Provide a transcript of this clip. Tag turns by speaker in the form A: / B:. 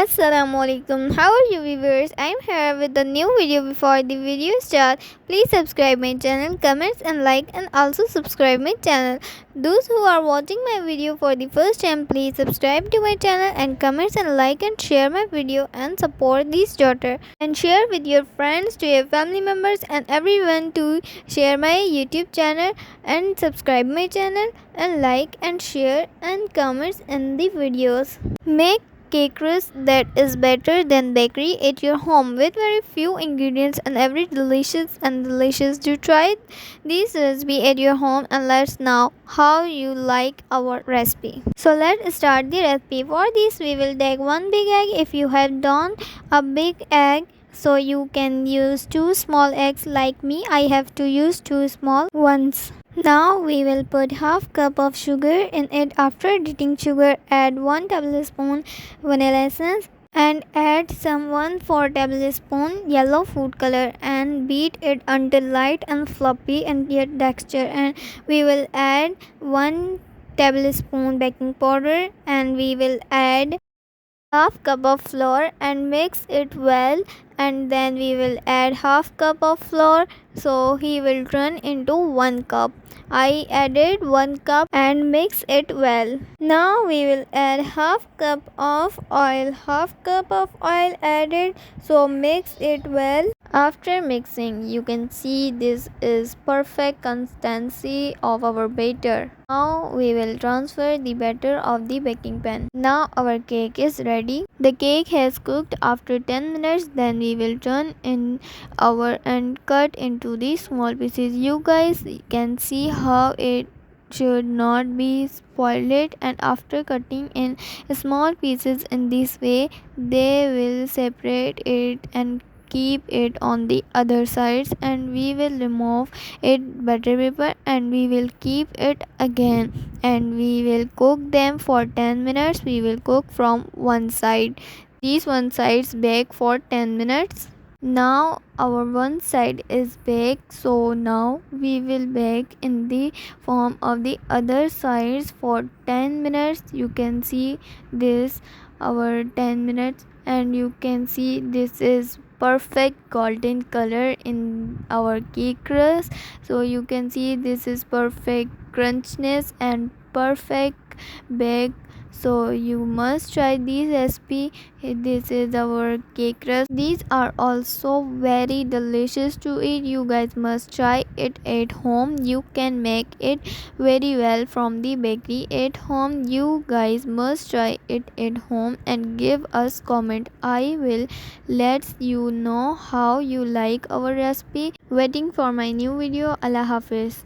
A: Assalamualaikum. How are you viewers? I am here with a new video. Before the video start, please subscribe my channel, comments and like, and also subscribe my channel. Those who are watching my video for the first time, please subscribe to my channel and comments and like and share my video and support this daughter and share with your friends, to your family members and everyone to share my YouTube channel and subscribe my channel and like and share and comments in the videos. Make cake rusk that is better than bakery at your home with very few ingredients and every delicious. Do try this recipe at your home and let's know how you like our recipe. So let's start the recipe. For this we will take one big egg. If you have done a big egg, so you can use two small eggs. Like me, I have to use two small ones. Now we will put half cup of sugar in it. After heating sugar, add 1 tablespoon vanilla essence and add some 1/4 tablespoon yellow food color and beat it until light and fluffy and yet texture. And we will add 1 tablespoon baking powder and we will add half cup of flour and mix it well, and then we will add half cup of flour, so he will turn into 1 cup. I added 1 cup and mix it well. Now we will add half cup of oil. Half cup of oil added, so mix it well. After mixing, you can see this is perfect consistency of our batter. Now we will transfer the batter of the baking pan. Now our cake is ready. The cake has cooked after 10 minutes. Then we will turn in our and cut into the small pieces. You guys can see how it should not be spoiled, and after cutting in small pieces in this way, they will separate it and keep it on the other sides, and we will remove it butter paper and we will keep it again, and we will cook them for 10 minutes. We will cook from one side. These one sides bake for 10 minutes. Now our one side is baked, so now we will bake in the form of the other sides for 10 minutes. You can see this our 10 minutes, and you can see this is perfect golden color in our cake crust. So you can see this is perfect crunchiness and perfect bake. So you must try this recipe. This is our cake crust. These are also very delicious to eat. You guys must try it at home. You can make it very well from the bakery at home. You guys must try it at home and give us comment. I will let you know how you like our recipe. Waiting for my new video. Allah Hafiz.